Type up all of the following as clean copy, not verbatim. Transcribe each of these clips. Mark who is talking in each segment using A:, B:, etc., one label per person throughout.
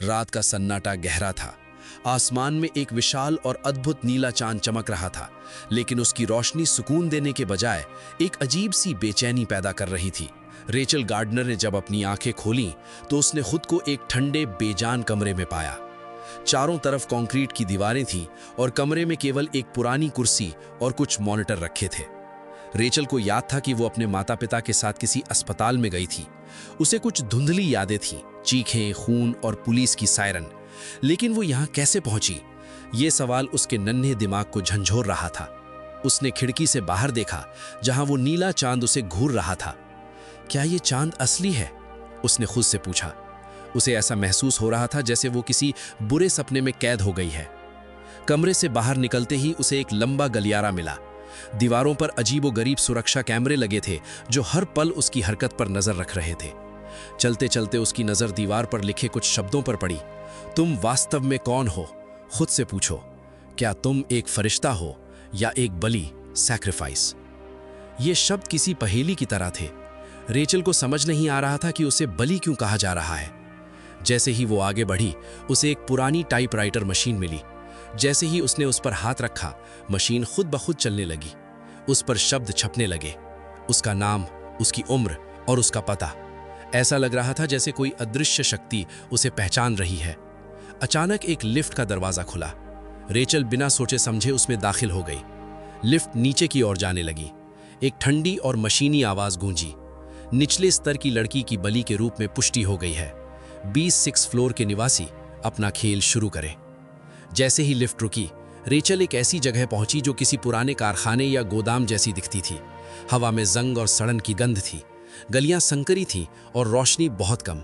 A: रात का सन्नाटा गहरा था। आसमान में एक विशाल और अद्भुत नीला चांद चमक रहा था, लेकिन उसकी रोशनी सुकून देने के बजाय एक अजीब सी बेचैनी पैदा कर रही थी। रेचल गार्डनर ने जब अपनी आंखें खोलीं तो उसने खुद को एक ठंडे बेजान कमरे में पाया। चारों तरफ कंक्रीट की दीवारें थीं और कमरे में केवल एक पुरानी कुर्सी और कुछ मॉनिटर रखे थे। रेचल को याद था कि वो अपने माता पिता के साथ किसी अस्पताल में गई थी। उसे कुछ धुंधली यादें थीं, चीखें, खून और पुलिस की सायरन। लेकिन वो यहाँ कैसे पहुंची? ये सवाल उसके नन्हे दिमाग को झंझोर रहा था। उसने खिड़की से बाहर देखा, जहां वो नीला चांद उसे घूर रहा था। क्या ये चांद असली है? उसने खुद से पूछा। उसे ऐसा महसूस हो रहा था जैसे वो किसी बुरे सपने में कैद हो गई है। कमरे से बाहर निकलते ही उसे एक लंबा गलियारा मिला। दीवारों पर अजीबोगरीब सुरक्षा कैमरे लगे थे जो हर पल उसकी हरकत पर नजर रख रहे थे। चलते चलते उसकी नजर दीवार पर लिखे कुछ शब्दों पर पड़ी। तुम वास्तव में कौन हो? खुद से पूछो। क्या तुम एक फरिश्ता हो या एक बलि, सैक्रिफाइस? ये शब्द किसी पहेली की तरह थे। रेचल को समझ नहीं आ रहा था कि उसे बलि क्यों कहा जा रहा है। जैसे ही वो आगे बढ़ी, उसे एक पुरानी टाइपराइटर मशीन मिली। जैसे ही उसने उस पर हाथ रखा, मशीन खुद ब खुद चलने लगी। उस पर शब्द छपने लगे, उसका नाम, उसकी उम्र और उसका पता। ऐसा लग रहा था जैसे कोई अदृश्य शक्ति उसे पहचान रही है। अचानक एक लिफ्ट का दरवाजा खुला। रेचल बिना सोचे समझे उसमें दाखिल हो गई। लिफ्ट नीचे की ओर जाने लगी। एक ठंडी और मशीनी आवाज गूंजी। निचले स्तर की लड़की की बलि के रूप में पुष्टि हो गई है। 26 फ्लोर के निवासी अपना खेल शुरू करें। जैसे ही लिफ्ट रुकी, रेचल एक ऐसी जगह पहुंची जो किसी पुराने कारखाने या गोदाम जैसी दिखती थी। हवा में जंग और सड़न की गंध थी। गलियां संकरी थीं और रोशनी बहुत कम।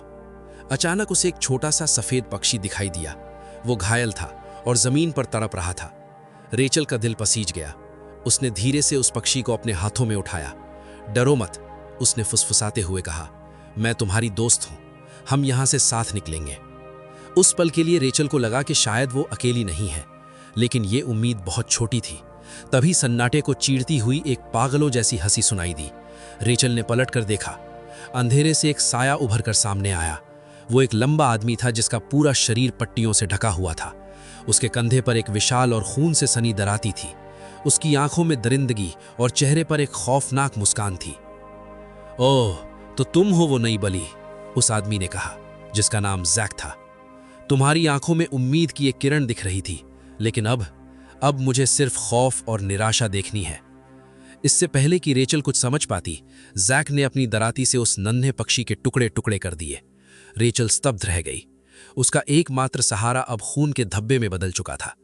A: अचानक उसे एक छोटा सा सफेद पक्षी दिखाई दिया। वो घायल था और जमीन पर तड़प रहा था। रेचल का दिल पसीज गया। उसने धीरे से उस पक्षी को अपने हाथों में उठाया। डरो मत, उसने फुसफुसाते हुए कहा। मैं तुम्हारी दोस्त हूं, हम यहां से साथ निकलेंगे। उस पल के लिए रेचल को लगा कि शायद वो अकेली नहीं है, लेकिन ये उम्मीद बहुत छोटी थी। तभी सन्नाटे को चीरती हुई एक पागलों जैसी हंसी सुनाई दी। रेचल ने पलट कर देखा। अंधेरे से एक साया उभर कर सामने आया। वो एक लंबा आदमी था जिसका पूरा शरीर पट्टियों से ढका हुआ था। उसके कंधे पर एक विशाल और खून से सनी दराती थी। उसकी आंखों में दरिंदगी और चेहरे पर एक खौफनाक मुस्कान थी। ओह, तो तुम हो वो नई बलि, उस आदमी ने कहा, जिसका नाम जैक था। तुम्हारी आंखों में उम्मीद की एक किरण दिख रही थी, लेकिन अब मुझे सिर्फ खौफ और निराशा देखनी है। इससे पहले कि रेचल कुछ समझ पाती, जैक ने अपनी दराती से उस नन्हे पक्षी के टुकड़े टुकड़े कर दिए। रेचल स्तब्ध रह गई। उसका एकमात्र सहारा अब खून के धब्बे में बदल चुका था।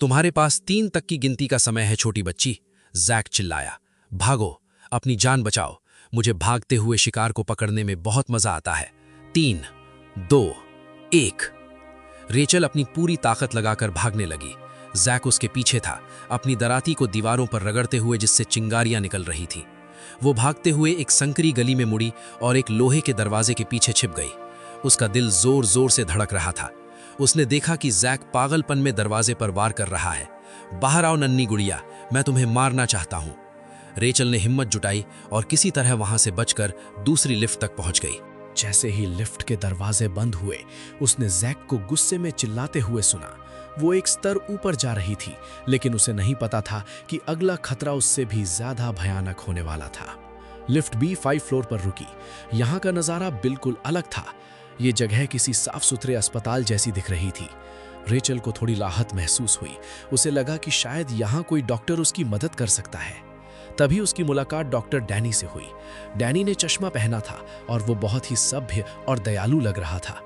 A: तुम्हारे पास 3 तक की गिनती का समय है छोटी बच्ची, जैक चिल्लाया। भागो, अपनी जान बचाओ। मुझे भागते हुए शिकार को पकड़ने में बहुत मजा आता है। 3, 2, 1। रेचल अपनी पूरी ताकत लगाकर भागने लगी। जैक उसके पीछे था, अपनी दराती को दीवारों पर रगड़ते हुए जिससे चिंगारियां निकल रही थीं। वो भागते हुए एक संकरी गली में मुड़ी और एक लोहे के दरवाजे के पीछे छिप गई। उसका दिल जोर जोर से धड़क रहा था। उसने देखा कि जैक पागलपन में दरवाजे पर वार कर रहा है। बाहर आओ नन्ही गुड़िया, मैं तुम्हें मारना चाहता हूं। रेचल ने हिम्मत जुटाई और किसी तरह वहां से बचकर दूसरी लिफ्ट तक पहुंच गई।
B: जैसे ही लिफ्ट के दरवाजे बंद हुए, उसने जैक को गुस्से में चिल्लाते हुए सुना। वो एक स्तर ऊपर जा रही थी, लेकिन उसे नहीं पता था कि अगला खतरा उससे भी ज्यादा भयानक होने वाला था। लिफ्ट B5 फ्लोर पर रुकी। यहाँ का नज़ारा बिल्कुल अलग था। ये जगह किसी साफ सुथरे अस्पताल जैसी दिख रही थी। रेचल को थोड़ी राहत महसूस हुई। उसे लगा कि शायद यहाँ कोई डॉक्टर उसकी मदद कर सकता है। तभी उसकी मुलाकात डॉक्टर डैनी से हुई। डैनी ने चश्मा पहना था और वो बहुत ही सभ्य और दयालु लग रहा था।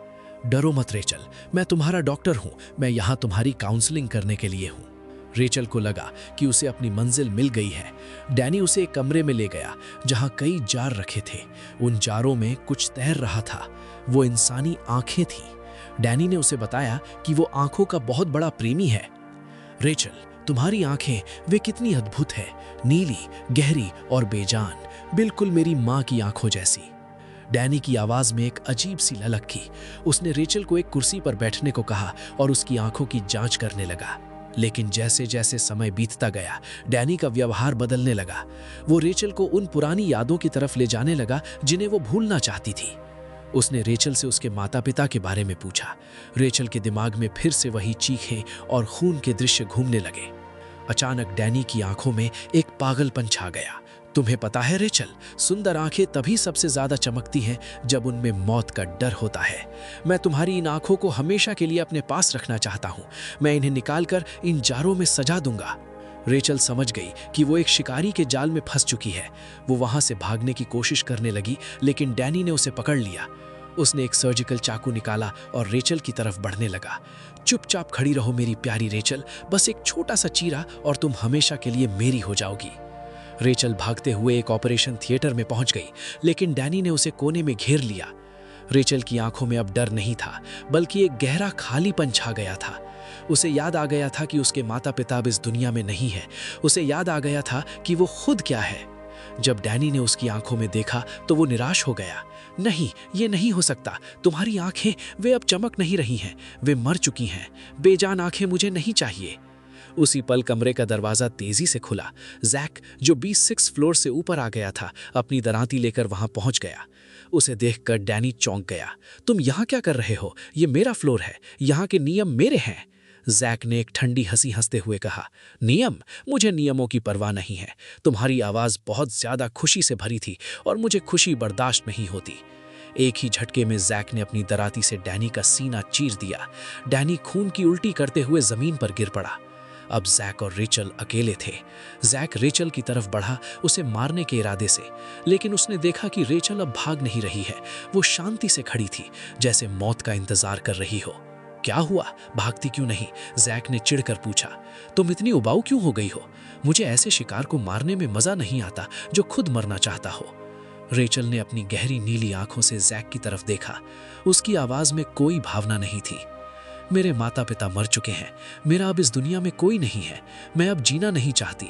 B: डरो मत रेचल, मैं तुम्हारा डॉक्टर हूँ। मैं यहाँ तुम्हारी काउंसलिंग करने के लिए हूँ। रेचल को लगा कि उसे अपनी मंजिल मिल गई है। डैनी उसे एक कमरे में ले गया जहाँ कई जार रखे थे। उन जारों में कुछ तैर रहा था। वो इंसानी आंखें थीं। डैनी ने उसे बताया कि वो आंखों का बहुत बड़ा प्रेमी है। रेचल, तुम्हारी आंखें वे कितनी अद्भुत है, नीली, गहरी और बेजान, बिल्कुल मेरी माँ की आंखों जैसी। डैनी की आवाज में एक अजीब सी ललक थी। उसने रेचल को एक कुर्सी पर बैठने को कहा और उसकी आंखों की जांच करने लगा। लेकिन जैसे जैसे समय बीतता गया, डैनी का व्यवहार बदलने लगा। वो रेचल को उन पुरानी यादों की तरफ ले जाने लगा जिन्हें वो भूलना चाहती थी। उसने रेचल से उसके माता पिता के बारे में पूछा। रेचल के दिमाग में फिर से वही चीखें और खून के दृश्य घूमने लगे। अचानक डैनी की आंखों में एक पागलपन छा गया। तुम्हें पता है रेचल, सुंदर आंखें तभी सबसे ज्यादा चमकती हैं जब उनमें मौत का डर होता है। मैं तुम्हारी इन आंखों को हमेशा के लिए अपने पास रखना चाहता हूं। मैं इन्हें निकालकर इन जारों में सजा दूंगा। रेचल समझ गई कि वो एक शिकारी के जाल में फंस चुकी है। वो वहां से भागने की कोशिश करने लगी, लेकिन डैनी ने उसे पकड़ लिया। उसने एक सर्जिकल चाकू निकाला और रेचल की तरफ बढ़ने लगा। चुपचाप खड़ी रहो मेरी प्यारी रेचल, बस एक छोटा सा चीरा और तुम हमेशा के लिए मेरी हो जाओगी। रेचल भागते हुए एक ऑपरेशन थिएटर में पहुंच गई, लेकिन डैनी ने उसे कोने में घेर लिया। रेचल की आंखों में अब डर नहीं था, बल्कि एक गहरा खालीपन छा गया था। उसे याद आ गया था कि उसके माता पिता अब इस दुनिया में नहीं है। उसे याद आ गया था कि वो खुद क्या है। जब डैनी ने उसकी आंखों में देखा तो वो निराश हो गया। नहीं, ये नहीं हो सकता। तुम्हारी आंखें, वे अब चमक नहीं रही हैं। वे मर चुकी हैं। बेजान आंखें मुझे नहीं चाहिए। उसी पल कमरे का दरवाजा तेजी से खुला। जैक, जो 26 फ्लोर से ऊपर आ गया था, अपनी दरांती लेकर वहां पहुंच गया। उसे देखकर डैनी चौंक गया। तुम यहाँ क्या कर रहे हो? ये मेरा फ्लोर है, यहाँ के नियम मेरे हैं। जैक ने एक ठंडी हंसी हंसते हुए कहा, नियम? मुझे नियमों की परवाह नहीं है। तुम्हारी आवाज बहुत ज्यादा खुशी से भरी थी और मुझे खुशी बर्दाश्त नहीं होती। एक ही झटके में जैक ने अपनी दराती से डैनी का सीना चीर दिया। डैनी खून की उल्टी करते हुए जमीन पर गिर पड़ा। अब जैक और रेचल अकेले थे। जैक रेचल की तरफ बढ़ा, उसे मारने के इरादे से, लेकिन उसने देखा कि रेचल अब भाग नहीं रही है। वो शांति से खड़ी थी, जैसे मौत का इंतजार कर रही हो। क्या हुआ? भागती क्यों नहीं? जैक ने चिढ़कर पूछा। तुम इतनी उबाऊ क्यों हो गई हो? मुझे ऐसे शिकार को मारने में मजा नहीं आता जो खुद मरना चाहता हो। रेचल ने अपनी गहरी नीली आंखों से जैक की तरफ देखा। उसकी आवाज में कोई भावना नहीं थी। मेरे माता पिता मर चुके हैं। मेरा अब इस दुनिया में कोई नहीं है। मैं अब जीना नहीं चाहती।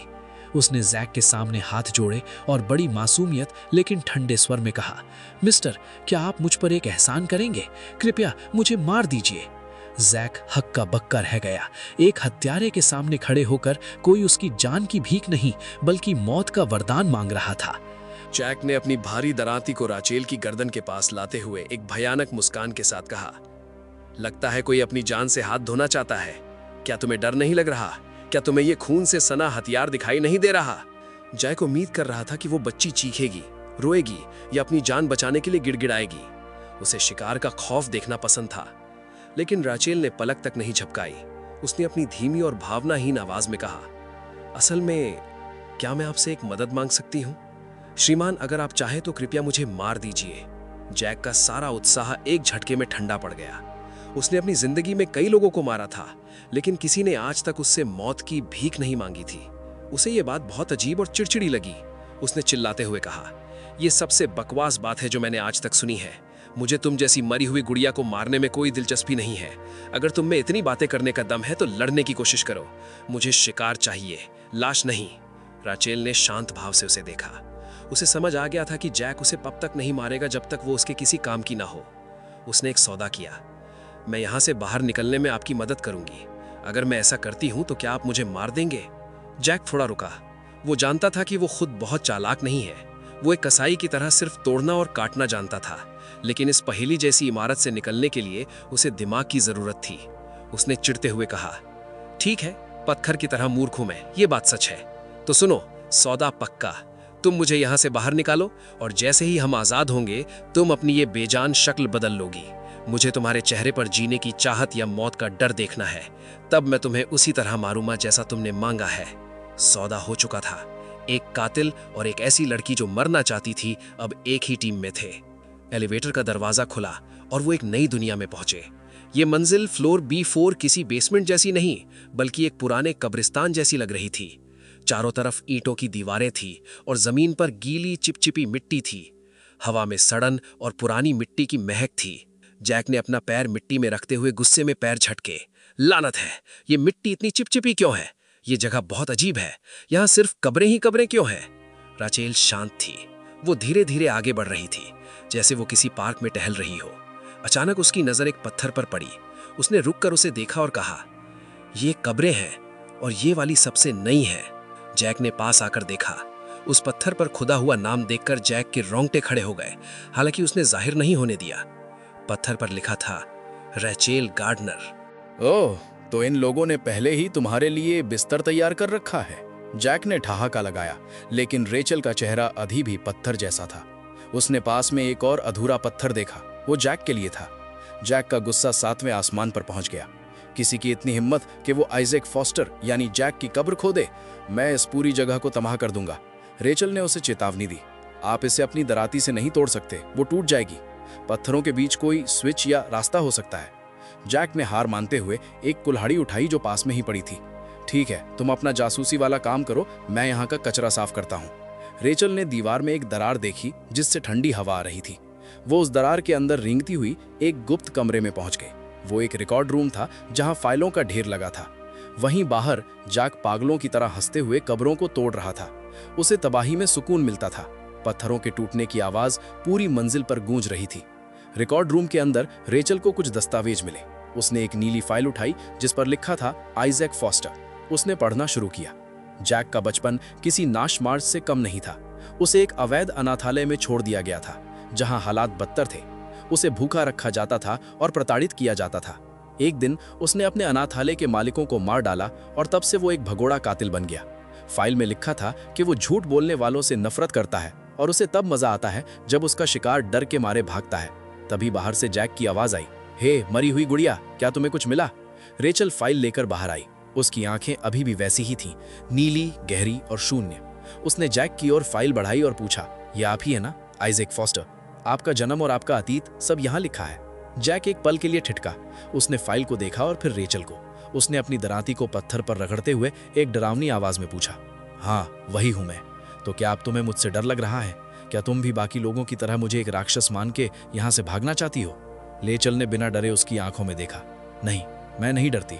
B: उसने जैक के सामने हाथ जोड़े और बड़ी मासूमियत लेकिन ठंडे स्वर में कहा, मिस्टर, क्या आप मुझ पर एक एहसान करेंगे? कृपया मुझे मार दीजिए। जैक हक्का बक्का रह गया। एक हत्यारे के सामने खड़े होकर कोई उसकी जान की भीख नहीं, बल्कि मौत का वरदान मांग रहा था।
A: जैक ने अपनी भारी दराती को राचेल की गर्दन के पास लाते हुए एक भयानक मुस्कान के साथ कहा, लगता है कोई अपनी जान से हाथ धोना चाहता है। क्या तुम्हें डर नहीं लग रहा? क्या तुम्हें ये खून से सना हथियार दिखाई नहीं दे रहा? जैक उम्मीद कर रहा था कि वो बच्ची चीखेगी, रोएगी या अपनी जान बचाने के लिए गिड़गिड़ाएगी। उसे शिकार का खौफ देखना पसंद था, लेकिन राचेल ने पलक तक नहीं झपकाई। उसने अपनी धीमी और भावनाहीन आवाज में कहा, असल में क्या मैं आपसे एक मदद मांग सकती हूँ? श्रीमान, अगर आप चाहें तो कृपया मुझे मार दीजिए। जैक का सारा उत्साह एक झटके में ठंडा पड़ गया। उसने अपनी जिंदगी में कई लोगों को मारा था, लेकिन किसी ने आज तक उससे मौत की भीख नहीं मांगी थी। उसे यह बात बहुत अजीब और चिड़चिड़ी लगी। उसने चिल्लाते हुए कहा, यह सबसे बकवास बात है जो मैंने आज तक सुनी है। मुझे तुम जैसी मरी हुई गुड़िया को मारने में कोई दिलचस्पी नहीं है। अगर तुम में इतनी बातें करने का दम है तो लड़ने की कोशिश करो। मुझे शिकार चाहिए, लाश नहीं। राचेल ने शांत भाव से उसे देखा। उसे समझ आ गया था कि जैक उसे तब तक नहीं मारेगा जब तक वो उसके किसी काम की ना हो। उसने एक सौदा किया, मैं यहां से बाहर निकलने में आपकी मदद करूंगी। अगर मैं ऐसा करती हूं तो क्या आप मुझे मार देंगे? जैक थोड़ा रुका। वो जानता था कि वो खुद बहुत चालाक नहीं है। वो एक कसाई की तरह सिर्फ तोड़ना और काटना जानता था, लेकिन इस पहेली जैसी इमारत से निकलने के लिए उसे दिमाग की जरूरत थी। उसने चिढ़ते हुए कहा, ठीक है, पत्थर की तरह मूर्ख हूं मैं, ये बात सच है। तो सुनो, सौदा पक्का। तुम मुझे यहां से बाहर निकालो और जैसे ही हम आजाद होंगे तुम अपनी ये बेजान शक्ल बदल लोगी। मुझे तुम्हारे चेहरे पर जीने की चाहत या मौत का डर देखना है। तब मैं तुम्हें उसी तरह मारूंगा जैसा तुमने मांगा है। सौदा हो चुका था। एक कातिल और एक ऐसी लड़की जो मरना चाहती थी अब एक ही टीम में थे। एलिवेटर का दरवाजा खुला और वो एक नई दुनिया में पहुंचे। ये मंजिल फ्लोर B4 किसी बेसमेंट जैसी नहीं, बल्कि एक पुराने कब्रिस्तान जैसी लग रही थी। चारों तरफ ईंटों की दीवारें थी और जमीन पर गीली चिपचिपी मिट्टी थी। हवा में सड़न और पुरानी मिट्टी की महक थी। जैक ने अपना पैर मिट्टी में रखते हुए गुस्से में पैर झटके। लानत है, ये मिट्टी इतनी चिपचिपी क्यों है? ये जगह बहुत अजीब है। यहाँ सिर्फ कब्रें ही कब्रें क्यों हैं? राचेल शांत थी। वो धीरे धीरे आगे बढ़ रही थी, जैसे वो किसी पार्क में टहल रही हो। अचानक उसकी नजर एक पत्थर पर पड़ी। उसने रुककर उसे देखा और कहा, ये कब्रें हैं और ये वाली सबसे नई है। जैक ने पास आकर देखा। उस पत्थर पर खुदा हुआ नाम देखकर जैक के रोंगटे खड़े हो गए। हालांकि उसने जाहिर नहीं होने दिया।
C: पत्थर पर लिखा था रैचेल गार्डनर।
B: ओह, तो इन लोगों ने पहले ही तुम्हारे लिए बिस्तर तैयार कर रखा है। जैक ने ठहाका लगाया, लेकिन रेचल का चेहरा अभी भी पत्थर जैसा था। उसने पास में एक और अधूरा पत्थर देखा। वो जैक के लिए था। जैक का गुस्सा 7वें आसमान पर पहुंच गया। किसी की इतनी हिम्मत कि वो आइजैक फॉस्टर यानी जैक की कब्र खोदे? मैं इस पूरी जगह को तबाह कर दूंगा। रेचल ने उसे चेतावनी दी, आप इसे अपनी दराती से नहीं तोड़ सकते, वो टूट जाएगी। पत्थरों के बीच कोई स्विच या रास्ता हो सकता है। जैक ने हार मानते हुए एक कुल्हाड़ी उठाई जो पास में ही पड़ी थी। ठीक है, तुम अपना जासूसी वाला काम करो, मैं यहाँ का कचरा साफ करता हूँ। रेचल ने दीवार में एक दरार देखी जिससे ठंडी हवा आ रही थी। वो उस दरार के अंदर रेंगती हुई एक गुप्त कमरे में पहुंच गई। वो एक रिकॉर्ड रूम था जहां फाइलों का ढेर लगा था। वहीं बाहर जैक पागलों की तरह हंसते हुए कब्रों को तोड़ रहा था। उसे तबाही में सुकून मिलता था। पत्थरों के टूटने की आवाज पूरी मंजिल पर गूंज रही थी। रिकॉर्ड रूम के अंदर रेचल को कुछ दस्तावेज मिले। उसने एक नीली फाइल उठाई जिस पर लिखा था आइजैक फॉस्टर। उसने पढ़ना शुरू किया। जैक का बचपन किसी नाश मार्च से कम नहीं था। उसे एक अवैध अनाथालय में छोड़ दिया गया था जहां हालात बदतर थे। उसे भूखा रखा जाता था और प्रताड़ित किया जाता था। एक दिन उसने अपने अनाथालय के मालिकों को मार डाला और तब से वो एक भगोड़ा कातिल बन गया। फाइल में लिखा था कि वो झूठ बोलने वालों से नफरत करता है और उसे तब मजा आता है जब उसका शिकार डर के मारे भागता है। तभी बाहर से जैक की आवाज आई, हे मरी हुई गुड़िया, क्या तुम्हें कुछ मिला? रेचल फाइल लेकर बाहर आई। उसकी आंखें अभी भी वैसी ही थीं, नीली, गहरी और शून्य। उसने जैक की ओर फाइल बढ़ाई और पूछा, ये आप ही है ना, आइजैक फॉस्टर? आपका जन्म और आपका अतीत सब यहाँ लिखा है। जैक एक पल के लिए ठिठका। उसने फाइल को देखा और फिर रेचल को। उसने अपनी दराती को पत्थर पर रगड़ते हुए एक डरावनी आवाज में पूछा, हाँ वही हूं मैं। तो क्या अब तुम्हें मुझसे डर लग रहा है? क्या तुम भी बाकी लोगों की तरह मुझे एक राक्षस मान के यहाँ से भागना चाहती हो? रेचल ने बिना डरे उसकी आंखों में देखा। नहीं, मैं नहीं डरती।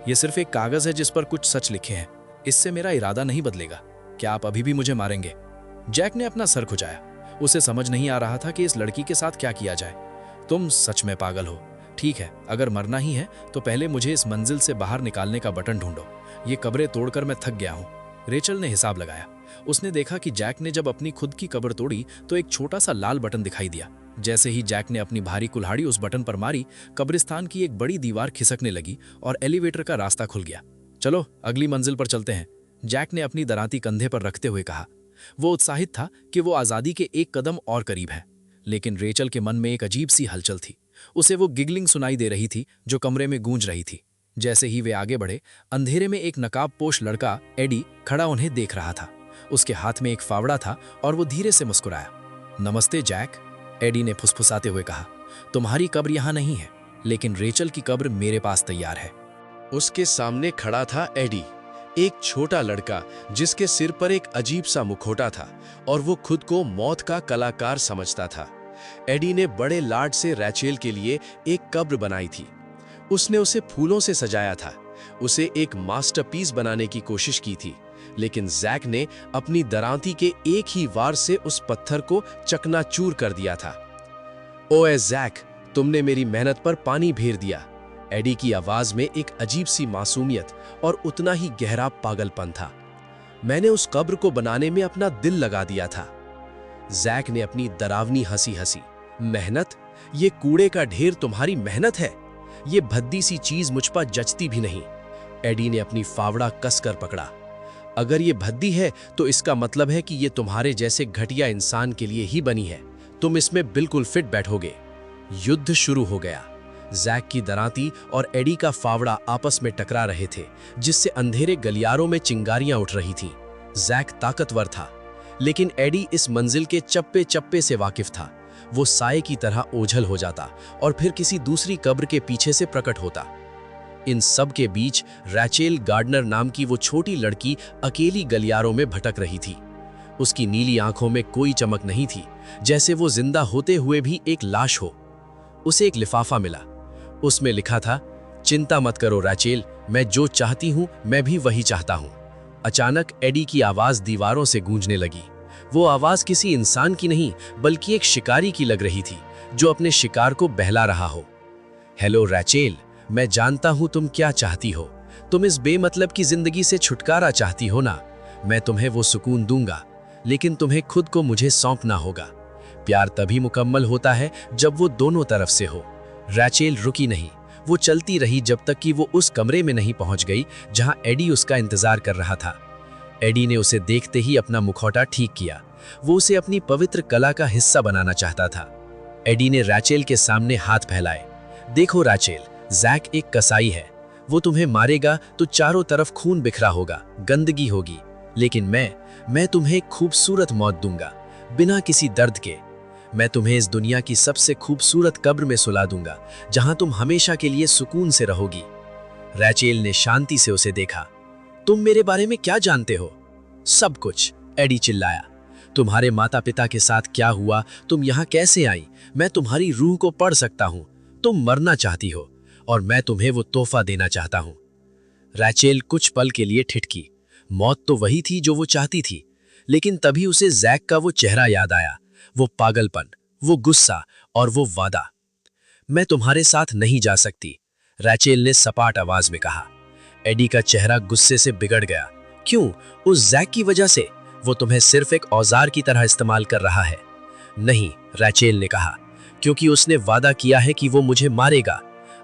B: ये सिर्फ एक कागज है जिस पर कुछ सच लिखे हैं। इससे मेरा इरादा नहीं बदलेगा। क्या आप अभी भी मुझे मारेंगे? जैक ने अपना सर खुजाया। उसे समझ नहीं आ रहा था कि इस लड़की के साथ क्या किया जाए। तुम सच में पागल हो। ठीक है, अगर मरना ही है तो पहले मुझे इस मंजिल से बाहर निकालने का बटन ढूंढो। ये कब्रें तोड़कर मैं थक गया हूं। रेचल ने हिसाब लगाया। उसने देखा कि जैक ने जब अपनी खुद की कब्र तोड़ी तो एक छोटा सा लाल बटन दिखाई दिया। जैसे ही जैक ने अपनी भारी कुल्हाड़ी उस बटन पर मारी, कब्रिस्तान की एक बड़ी दीवार खिसकने लगी और एलिवेटर का रास्ता खुल गया। चलो अगली मंजिल पर चलते हैं, जैक ने अपनी दराती कंधे पर रखते हुए कहा। वो उत्साहित था कि वो आजादी के एक कदम और करीब है। लेकिन रेचल के मन में एक अजीब सी हलचल थी। उसे वो गिगलिंग सुनाई दे रही थी जो कमरे में गूंज रही थी। जैसे ही वे आगे बढ़े, अंधेरे में एक नकाबपोश लड़का एडी खड़ा उन्हें देख रहा था। उसके हाथ में एक फावड़ा था और वो धीरे से मुस्कुराया। नमस्ते जैक, एडी ने फुसफुसाते हुए कहा। तुम्हारी कब्र यहाँ नहीं है, लेकिन रेचल की कब्र मेरे पास तैयार है।
A: उसके सामने खड़ा था एडी, एक छोटा लड़का जिसके सिर पर एक अजीब सा मुखौटा था और वो खुद को मौत का कलाकार समझता था। एडी ने बड़े लाड से रैचेल के लिए एक कब्र बनाई थी। उसने उसे फूलों से सजाया था, उसे एक मास्टरपीस बनाने की कोशिश की थी। लेकिन जैक ने अपनी दरांती के एक ही वार से उस पत्थर को चकनाचूर कर दिया था। ओए जैक, तुमने मेरी मेहनत पर पानी फेर दिया। एडी की आवाज में एक अजीब सी मासूमियत और उतना ही गहरा पागलपन था। मैंने उस कब्र को बनाने में अपना दिल लगा दिया था। जैक ने अपनी डरावनी हंसी हंसी। मेहनत? ये कूड़े का ढेर तुम्हारी मेहनत है? ये भद्दी सी चीज मुझ पर जचती भी नहीं। एडी ने अपनी फावड़ा कसकर पकड़ा। अगर ये भद्दी है तो इसका मतलब है कि ये तुम्हारे जैसे घटिया इंसान के लिए ही बनी है। तुम इसमें बिल्कुल फिट बैठोगे। युद्ध शुरू हो गया। जैक की दराती और एडी का फावड़ा आपस में टकरा रहे थे, जिससे अंधेरे गलियारों में चिंगारियां उठ रही थीं। जैक ताकतवर था, लेकिन एडी इस मंजिल के चप्पे चप्पे से वाकिफ था। वो साए की तरह ओझल हो जाता और फिर किसी दूसरी कब्र के पीछे से प्रकट होता। इन सब के बीच रैचेल गार्डनर नाम की वो छोटी लड़की अकेली गलियारों में भटक रही थी। उसकी नीली आंखों में कोई चमक नहीं थी, जैसे वो जिंदा होते हुए भी एक लाश हो। उसे एक लिफाफा मिला। उसमें लिखा था, चिंता मत करो रैचेल, मैं जो चाहती हूं मैं भी वही चाहता हूं। अचानक एडी की आवाज दीवारों से गूंजने लगी। वो आवाज किसी इंसान की नहीं बल्कि एक शिकारी की लग रही थी, जो अपने शिकार को बहला रहा हो। हेलो रैचेल, मैं जानता हूं तुम क्या चाहती हो। तुम इस बेमतलब की जिंदगी से छुटकारा चाहती हो ना। मैं तुम्हें वो सुकून दूंगा, लेकिन तुम्हें खुद को मुझे सौंपना होगा। प्यार तभी मुकम्मल होता है जब वो दोनों तरफ से हो, रैचेल रुकी नहीं। वो चलती रही जब तक कि वो उस कमरे में नहीं पहुंच गई जहां एडी उसका इंतजार कर रहा था। एडी ने उसे देखते ही अपना मुखौटा ठीक किया। वो उसे अपनी पवित्र कला का हिस्सा बनाना चाहता था। एडी ने रैचेल के सामने हाथ फैलाए। देखो रैचेल, जैक एक कसाई है। वो तुम्हें मारेगा तो चारों तरफ खून बिखरा होगा, गंदगी होगी, लेकिन मैं तुम्हें एक खूबसूरत मौत दूंगा, बिना किसी दर्द के। मैं तुम्हें इस दुनिया की सबसे खूबसूरत कब्र में सुला दूंगा, जहां तुम हमेशा के लिए सुकून से रहोगी। रैचेल ने शांति से उसे देखा। तुम मेरे बारे में क्या जानते हो? सब कुछ, एडी चिल्लाया। तुम्हारे माता पिता के साथ क्या हुआ, तुम यहाँ कैसे आई, मैं तुम्हारी रूह को पढ़ सकता हूँ। तुम मरना चाहती हो और मैं तुम्हें वो तोहफा देना चाहता हूँ। रैचेल कुछ पल के लिए ठिठकी। मौत तो वही थी जो वो चाहती थी, लेकिन तभी उसे जैक का वो चेहरा याद आया, वो पागलपन, वो गुस्सा और वो वादा। मैं तुम्हारे साथ नहीं जा सकती, रैचेल ने सपाट आवाज में कहा। एडी का चेहरा गुस्से से बिगड़ गया। क्यों? उस जैक की वजह से? वो तुम्हें सिर्फ एक औजार की तरह इस्तेमाल कर रहा है। नहीं, रैचेल ने कहा, क्योंकि उसने वादा किया है कि वो मुझे मारेगा।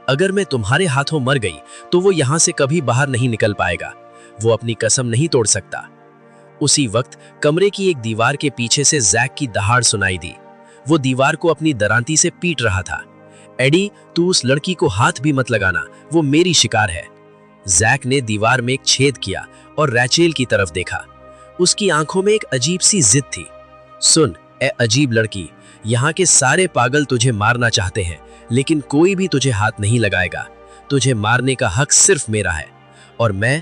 A: अगर मैं तुम्हारे हाथों मर गई तो वो यहां से कभी बाहर नहीं निकल पाएगा। वो अपनी कसम नहीं तोड़ सकता। उसी वक्त कमरे की एक दीवार के पीछे से जैक की दहाड़ सुनाई दी। वो दीवार को अपनी दरांती से पीट रहा था। एडी, तू उस लड़की को हाथ भी मत लगाना, वो मेरी शिकार है। जैक ने दीवार में एक छेद किया और रैचेल की तरफ देखा। उसकी आंखों में एक अजीब सी जिद थी। सुन ए अजीब लड़की, यहाँ के सारे पागल तुझे मारना चाहते हैं, लेकिन कोई भी तुझे हाथ नहीं लगाएगा। तुझे मारने का हक सिर्फ मेरा है, और मैं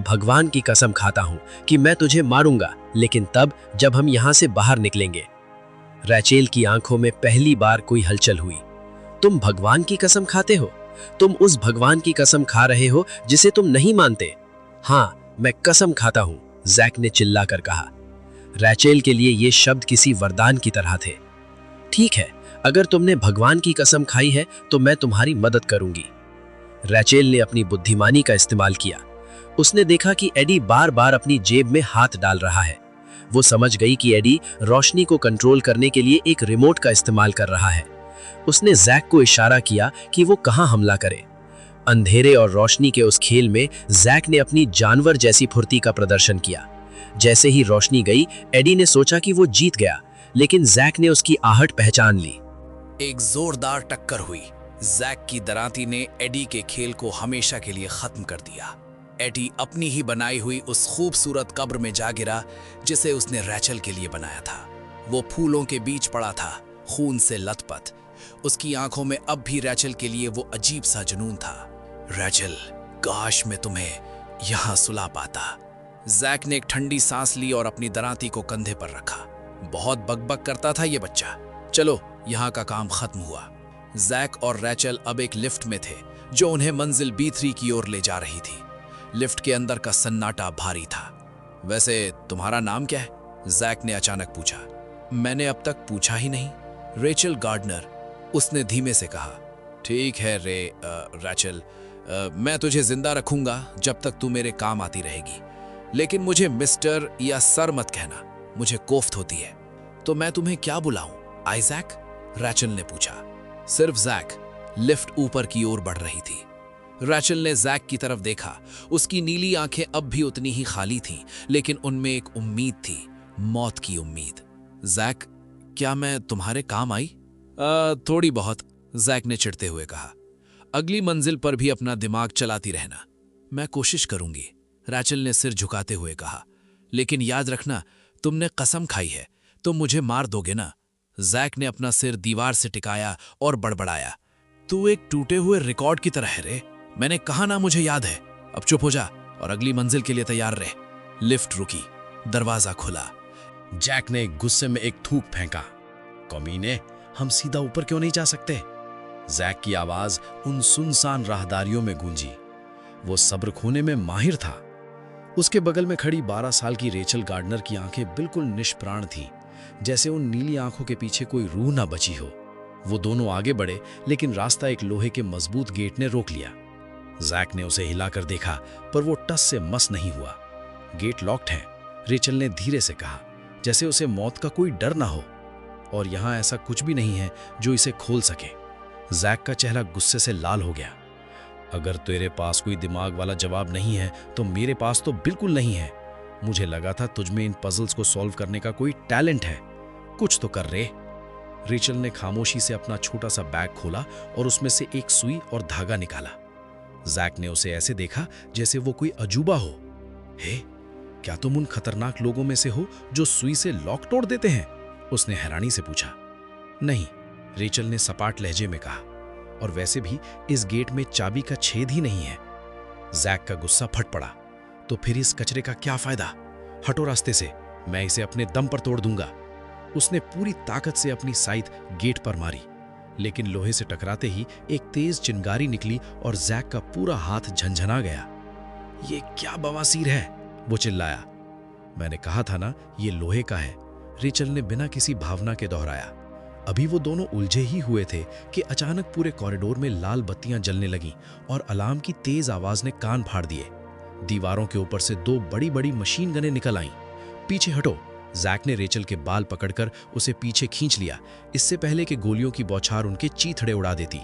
A: भगवान की कसम खाता हूं कि मैं तुझे मारूंगा, लेकिन तब जब हम यहां से बाहर निकलेंगे। रैचेल की आंखों में पहली बार कोई हलचल हुई। तुम भगवान की कसम खाते हो? तुम उस भगवान की कसम खा रहे हो जिसे तुम नहीं मानते? हाँ, मैं कसम खाता हूं, जैक ने चिल्लाकर कहा। रैचेल के लिए ये शब्द किसी वरदान की तरह थे। ठीक है, अगर तुमने भगवान की कसम खाई है तो मैं तुम्हारी मदद करूंगी। रैचेल ने अपनी बुद्धिमानी का इस्तेमाल किया। उसने देखा कि एडी बार बार अपनी जेब में हाथ डाल रहा है। वो समझ गई कि एडी रोशनी को कंट्रोल करने के लिए एक रिमोट का इस्तेमाल कर रहा है। उसने जैक को इशारा किया कि वो कहां हमला करे। अंधेरे और रोशनी के उस खेल में जैक ने अपनी जानवर जैसी फुर्ती का प्रदर्शन किया। जैसे ही रोशनी गई, एडी ने सोचा कि वो जीत गया, लेकिन जैक ने उसकी आहट पहचान ली।
D: एक जोरदार टक्कर हुई। जैक की दरांती ने एडी के खेल को हमेशा के लिए खत्म कर दिया। एडी अपनी ही बनाई हुई उस खूबसूरत कब्र में जा गिरा जिसे उसने रैचेल के लिए बनाया था। वो फूलों के बीच पड़ा था, खून से लथपथ। उसकी आंखों में अब भी रैचेल के लिए वो अजीब सा जुनून था। रैचेल, काश मैं तुम्हें यहां सुला पाता। जैक ने एक ठंडी सांस ली और अपनी दरांती को कंधे पर रखा। बहुत बकबक करता था ये बच्चा। चलो, यहाँ का काम खत्म हुआ। जैक और रैचेल अब एक लिफ्ट में थे जो उन्हें मंजिल B3 की ओर ले जा रही थी। लिफ्ट के अंदर का सन्नाटा भारी था। वैसे तुम्हारा नाम क्या है? जैक ने अचानक पूछा। मैंने अब तक पूछा ही नहीं। रेचल गार्डनर, उसने धीमे से कहा। ठीक है रैचेल, मैं तुझे जिंदा रखूंगा जब तक तू मेरे काम आती रहेगी, लेकिन मुझे मिस्टर या सर मत कहना, मुझे कोफ्त होती है। तो मैं तुम्हें क्या बुलाऊं? आइजैक? रैचेल ने पूछा। सिर्फ जैक। लिफ्ट ऊपर की ओर बढ़ रही थी। रैचेल ने जैक की तरफ देखा। उसकी नीली आंखें अब भी उतनी ही खाली थीं, लेकिन उनमें एक उम्मीद थी, मौत की उम्मीद। जैक, क्या मैं तुम्हारे काम आई? थोड़ी बहुत, जैक ने चिढ़ते हुए कहा। अगली मंजिल पर भी अपना दिमाग चलाती रहना। मैं कोशिश करूंगी, रैचेल ने सिर झुकाते हुए कहा। लेकिन याद रखना, तुमने कसम खाई है, तुम मुझे मार दोगे ना? जैक ने अपना सिर दीवार से टिकाया और बड़बड़ाया। तू एक टूटे हुए रिकॉर्ड की तरह है रे। मैंने कहा ना मुझे याद है। अब चुप हो जा और अगली मंजिल के लिए तैयार रहे। लिफ्ट रुकी, दरवाजा खुला।
A: जैक ने गुस्से में एक थूक फेंका। कमीने, हम सीधा ऊपर क्यों नहीं जा सकते? जैक की आवाज उन सुनसान राहदारियों में गूंजी। वो सब्र खोने में माहिर था। उसके बगल में खड़ी 12 साल की रेचल गार्डनर की आंखें बिल्कुल निष्प्राण थीं, जैसे उन नीली आंखों के पीछे कोई रूह ना बची हो। वो दोनों आगे बढ़े, लेकिन रास्ता एक लोहे के मजबूत गेट ने रोक लिया। जैक ने उसे हिलाकर देखा, पर वो टस से मस नहीं हुआ। गेट लॉक्ड है, रेचल ने धीरे से कहा, जैसे उसे मौत का कोई डर ना हो। और यहाँ ऐसा कुछ भी नहीं है जो इसे खोल सके।
B: जैक का चेहरा गुस्से से लाल हो गया। अगर तेरे पास कोई दिमाग वाला जवाब नहीं है तो मेरे पास तो बिल्कुल नहीं है। मुझे लगा था तुझमें इन पजल्स को सॉल्व करने का कोई टैलेंट है। कुछ तो कर रे। रेचल ने खामोशी से अपना छोटा सा बैग खोला और उसमें से एक सुई और धागा निकाला। जैक ने उसे ऐसे देखा जैसे वो कोई अजूबा हो। हे, क्या तुम उन खतरनाक लोगों में से हो जो सुई से लॉक तोड़ देते हैं? उसने हैरानी से पूछा। नहीं, रेचल ने सपाट लहजे में कहा, और वैसे भी इस गेट में चाबी का छेद ही नहीं है। जैक का गुस्सा फट पड़ा। तो फिर इस कचरे का क्या फायदा? हटो रास्ते से, मैं इसे अपने दम पर तोड़ दूंगा। उसने पूरी ताकत से अपनी साइड गेट पर मारी, लेकिन लोहे से टकराते ही एक तेज चिंगारी निकली और जैक का पूरा हाथ झंझना गया। ये क्या बवासीर है? वो चिल्लाया। मैंने कहा था ना, ये लोहे का है, रेचल ने बिना किसी भावना के दोहराया। अभी वो दोनों उलझे ही हुए थे कि अचानक पूरे कॉरिडोर में लाल बत्तियां जलने लगीं और अलार्म की तेज आवाज ने कान फाड़ दिए। दीवारों के ऊपर से 2 बड़ी बड़ी मशीन गनें निकल आईं। पीछे हटो, जैक ने रेचल के बाल पकड़कर उसे पीछे खींच लिया, इससे पहले कि गोलियों की बौछार उनके चीथड़े उड़ा देती।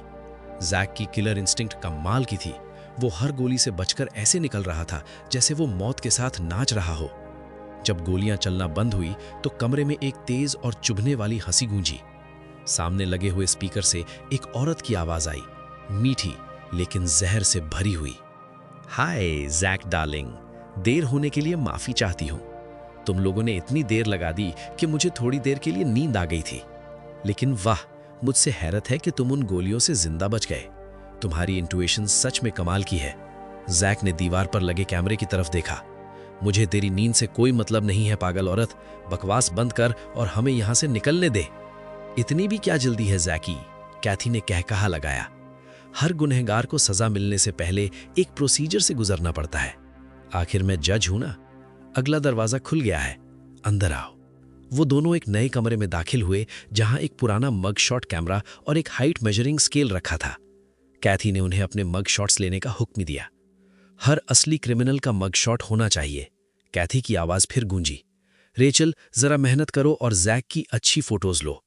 B: जैक की किलर इंस्टिंक्ट कमाल की थी। वो हर गोली से बचकर ऐसे निकल रहा था जैसे वो मौत के साथ नाच रहा हो। जब गोलियां चलना बंद हुई तो कमरे में एक तेज और चुभने वाली हंसी गूंजी। सामने लगे हुए स्पीकर से एक औरत की आवाज आई, मीठी लेकिन जहर से भरी हुई। हाय जैक डार्लिंग, देर होने के लिए माफी चाहती हूं। तुम लोगों ने इतनी देर लगा दी कि मुझे थोड़ी देर के लिए नींद आ गई थी, लेकिन वाह, मुझसे हैरत है कि तुम उन गोलियों से जिंदा बच गए। तुम्हारी इंट्यूशन सच में कमाल की है। जैक ने दीवार पर लगे कैमरे की तरफ देखा। मुझे तेरी नींद से कोई मतलब नहीं है पागल औरत, बकवास बंद कर और हमें यहां से निकलने दे। इतनी भी क्या जल्दी है जैकी? कैथी ने कहकहा लगाया। हर गुनहगार को सजा मिलने से पहले एक प्रोसीजर से गुजरना पड़ता है। आखिर मैं जज हूं ना। अगला दरवाजा खुल गया है, अंदर आओ। वो दोनों एक नए कमरे में दाखिल हुए जहां एक पुराना मग शॉट कैमरा और एक हाइट मेजरिंग स्केल रखा था। कैथी ने उन्हें अपने मग शॉट्स लेने का हुक्म दिया। हर असली क्रिमिनल का मग शॉट होना चाहिए। कैथी की आवाज फिर गूंजी। रेचल, जरा मेहनत करो और जैक की अच्छी फोटोज लो।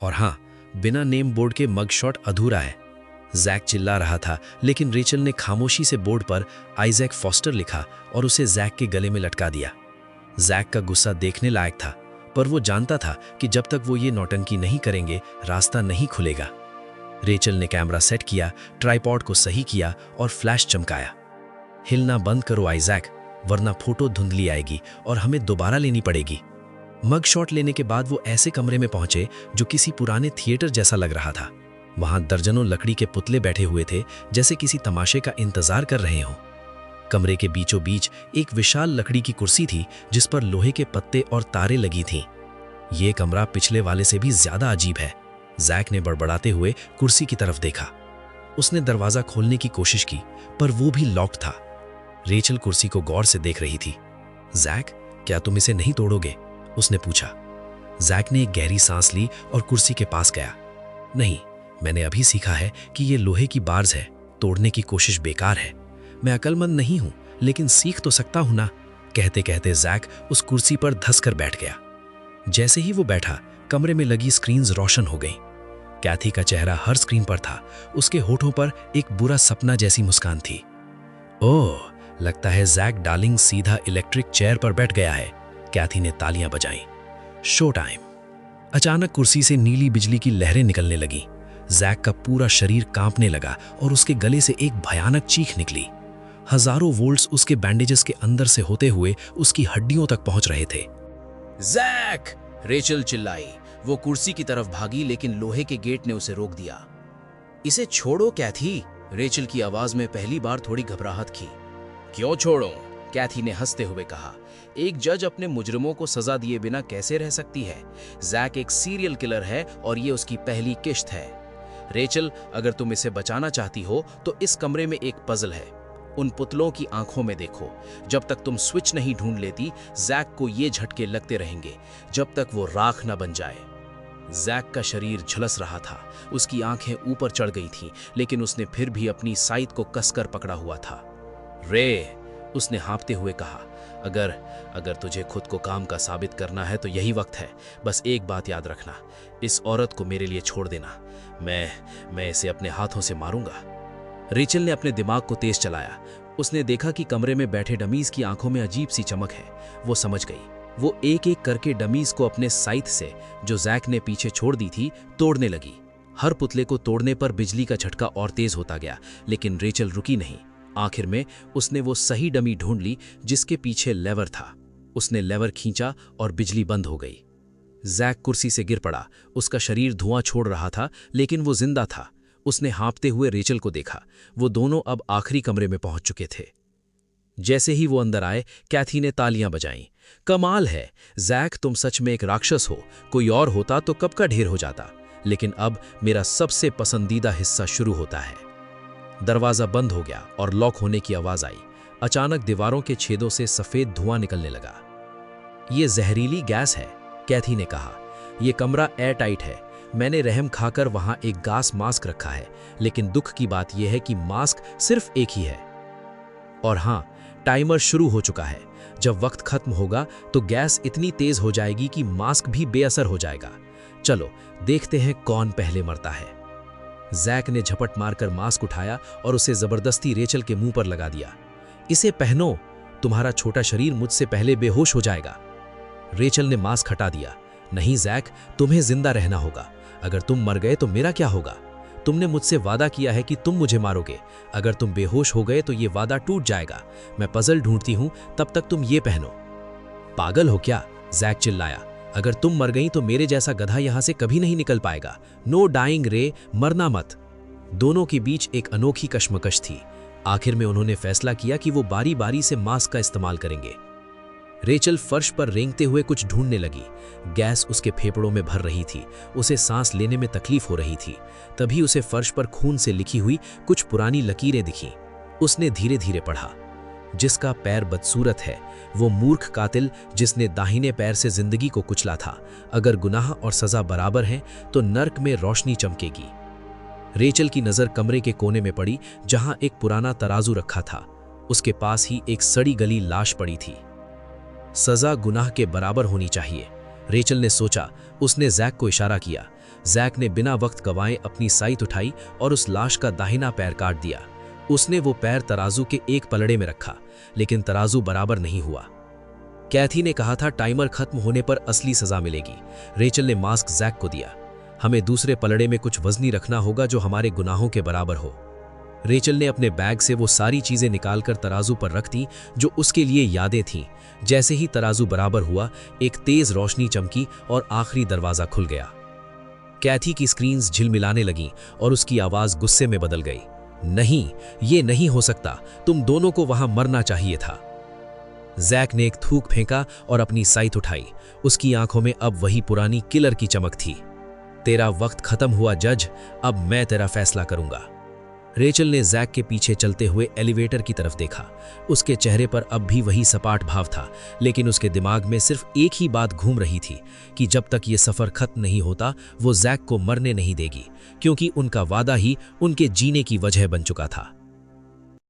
B: और हां, बिना नेम बोर्ड के मग शॉट अधूरा है। जैक चिल्ला रहा था, लेकिन रेचल ने खामोशी से बोर्ड पर आइजैक फॉस्टर लिखा और उसे जैक के गले में लटका दिया। जैक का गुस्सा देखने लायक था, पर वो जानता था कि जब तक वो ये नौटंकी नहीं करेंगे, रास्ता नहीं खुलेगा। रेचल ने कैमरा सेट किया, ट्राइपॉड को सही किया और फ्लैश चमकाया। हिलना बंद करो आइजैक, वरना फोटो धुंधली आएगी और हमें दोबारा लेनी पड़ेगी। मग शॉट लेने के बाद वो ऐसे कमरे में पहुंचे जो किसी पुराने थिएटर जैसा लग रहा था। वहां दर्जनों लकड़ी के पुतले बैठे हुए थे, जैसे किसी तमाशे का इंतजार कर रहे हों। कमरे के बीचों बीच एक विशाल लकड़ी की कुर्सी थी जिस पर लोहे के पत्ते और तारे लगी थीं। ये कमरा पिछले वाले से भी ज्यादा अजीब है। जैक ने बड़बड़ाते हुए कुर्सी की तरफ देखा। उसने दरवाजा खोलने की कोशिश की, पर वो भी लॉक्ड था। रेचल कुर्सी को गौर से देख रही थी। जैक, क्या तुम इसे नहीं तोड़ोगे? उसने पूछा। जैक ने एक गहरी सांस ली और कुर्सी के पास गया। नहीं, मैंने अभी सीखा है कि ये लोहे की बार्स है, तोड़ने की कोशिश बेकार है। मैं अक्लमंद नहीं हूं, लेकिन सीख तो सकता हूं ना। कहते कहते जैक उस कुर्सी पर धंस कर बैठ गया। जैसे ही वो बैठा, कमरे में लगी स्क्रीन्स रोशन हो गईं। कैथी का चेहरा हर स्क्रीन पर था। उसके होठों पर एक बुरा सपना जैसी मुस्कान थी। ओह, लगता है जैक डार्लिंग सीधा इलेक्ट्रिक चेयर पर बैठ गया है। कैथी ने तालियां बजाईं। Show time. अचानक कुर्सी से नीली बिजली की लहरें निकलने लगीं। जैक का पूरा शरीर कांपने लगा और उसके गले से एक भयानक चीख निकली। हजारों वोल्ट्स उसके बैंडेजेस के अंदर से होते हुए उसकी हड्डियों तक पहुंच रहे थे।
A: जैक! रेचल चिल्लाई। वो कुर्सी की तरफ भागी, लेकिन लोहे के गेट ने उसे रोक दिया। इसे छोड़ो कैथी, रेचल की आवाज में पहली बार थोड़ी घबराहट थी। क्यों छोड़ो? कैथी ने हंसते हुए कहा। एक जज अपने मुजरिमों को सजा दिए बिना कैसे रह सकती है? जैक एक सीरियल किलर है और ये उसकी पहली किश्त है। रेचल, अगर तुम इसे बचाना चाहती हो तो इस कमरे में एक पजल है। उन पुतलों की आंखों में देखो। जब तक तुम स्विच नहीं ढूंढ लेती, जैक को ये झटके लगते रहेंगे जब तक वो राख न बन जाए। जैक का शरीर झुलस रहा था। उसकी आंखें ऊपर चढ़ गई थीं, लेकिन उसने फिर भी अपनी साइड को कसकर पकड़ा हुआ था। रे,
B: उसने हाँफते हुए कहा, अगर अगर तुझे खुद को काम का साबित करना है तो यही वक्त है। बस एक बात याद रखना, इस औरत को मेरे लिए छोड़ देना। मैं इसे अपने हाथों से मारूंगा। रेचल ने अपने दिमाग को तेज चलाया। उसने देखा कि कमरे में बैठे डमीज की आंखों में अजीब सी चमक है। वो समझ गई। वो एक एक करके डमीज को अपने साइथ से, जो जैक ने पीछे छोड़ दी थी, तोड़ने लगी। हर पुतले को तोड़ने पर बिजली का झटका और तेज होता गया, लेकिन रेचल रुकी नहीं। आखिर में उसने वो सही डमी ढूंढ ली जिसके पीछे लेवर था। उसने लेवर खींचा और बिजली बंद हो गई। जैक कुर्सी से गिर पड़ा। उसका शरीर धुआं छोड़ रहा था, लेकिन वो जिंदा था। उसने हाँफते हुए रेचल को देखा। वो दोनों अब आखिरी कमरे में पहुंच चुके थे। जैसे ही वो अंदर आए, कैथी ने तालियां बजाईं। कमाल है जैक, तुम सच में एक राक्षस हो। कोई और होता तो कब का ढेर हो जाता, लेकिन अब मेरा सबसे पसंदीदा हिस्सा शुरू होता है। दरवाजा बंद हो गया और लॉक होने की आवाज आई। अचानक दीवारों के छेदों से सफेद धुआं निकलने लगा। ये जहरीली गैस है, कैथी ने कहा। यह कमरा एयर टाइट है। मैंने रहम खाकर वहां एक गैस मास्क रखा है, लेकिन दुख की बात यह है कि मास्क सिर्फ एक ही है। और हां, टाइमर शुरू हो चुका है। जब वक्त खत्म होगा तो गैस इतनी तेज हो जाएगी कि मास्क भी बेअसर हो जाएगा। चलो देखते हैं कौन पहले मरता है। जैक ने झपट मारकर मास्क उठाया और उसे जबरदस्ती रेचल के मुंह पर लगा दिया। इसे पहनो, तुम्हारा छोटा शरीर मुझसे पहले बेहोश हो जाएगा। रेचल ने मास्क हटा दिया। नहीं जैक, तुम्हें जिंदा रहना होगा। अगर तुम मर गए तो मेरा क्या होगा? तुमने मुझसे वादा किया है कि तुम मुझे मारोगे। अगर तुम बेहोश हो गए तो ये वादा टूट जाएगा। मैं पजल ढूंढती हूं, तब तक तुम ये पहनो। पागल हो क्या? जैक चिल्लाया। अगर तुम मर गई तो मेरे जैसा गधा यहां से कभी नहीं निकल पाएगा। नो डाइंग रे, मरना मत। दोनों के बीच एक अनोखी कश्मकश थी। आखिर में उन्होंने फैसला किया कि वो बारी बारी से मास्क का इस्तेमाल करेंगे। रेचल फर्श पर रेंगते हुए कुछ ढूंढने लगी। गैस उसके फेफड़ों में भर रही थी। उसे सांस लेने में तकलीफ हो रही थी। तभी उसे फर्श पर खून से लिखी हुई कुछ पुरानी लकीरें दिखीं। उसने धीरे धीरे पढ़ा, जिसका पैर बदसूरत है, वो मूर्ख कातिल जिसने दाहिने पैर से जिंदगी को कुचला था। अगर गुनाह और सजा बराबर हैं तो नर्क में रोशनी चमकेगी। रेचल की नज़र कमरे के कोने में पड़ी, जहां एक पुराना तराजू रखा था। उसके पास ही एक सड़ी गली लाश पड़ी थी। सजा गुनाह के बराबर होनी चाहिए, रेचल ने सोचा। उसने जैक को इशारा किया। जैक ने बिना वक्त गंवाए अपनी साइट उठाई और उस लाश का दाहिना पैर काट दिया। उसने वो पैर तराजू के एक पलड़े में रखा, लेकिन तराजू बराबर नहीं हुआ। कैथी ने कहा था टाइमर खत्म होने पर असली सजा मिलेगी। रेचल ने मास्क जैक को दिया। हमें दूसरे पलड़े में कुछ वजनी रखना होगा जो हमारे गुनाहों के बराबर हो। रेचल ने अपने बैग से वो सारी चीजें निकालकर तराजू पर रख दी जो उसके लिए यादें थीं। जैसे ही तराजू बराबर हुआ, एक तेज रोशनी चमकी और आखिरी दरवाजा खुल गया। कैथी की स्क्रीन्स झिलमिलाने लगीं और उसकी आवाज गुस्से में बदल गई। नहीं, ये नहीं हो सकता। तुम दोनों को वहां मरना चाहिए था। जैक ने एक थूक फेंका और अपनी साइट उठाई। उसकी आंखों में अब वही पुरानी किलर की चमक थी। तेरा वक्त खत्म हुआ जज, अब मैं तेरा फैसला करूंगा। रेचल ने जैक के पीछे चलते हुए एलिवेटर की तरफ देखा। उसके चेहरे पर अब भी वही सपाट भाव था, लेकिन उसके दिमाग में सिर्फ एक ही बात घूम रही थी कि जब तक ये सफर खत्म नहीं होता वो जैक को मरने नहीं देगी, क्योंकि उनका वादा ही उनके जीने की वजह बन चुका था।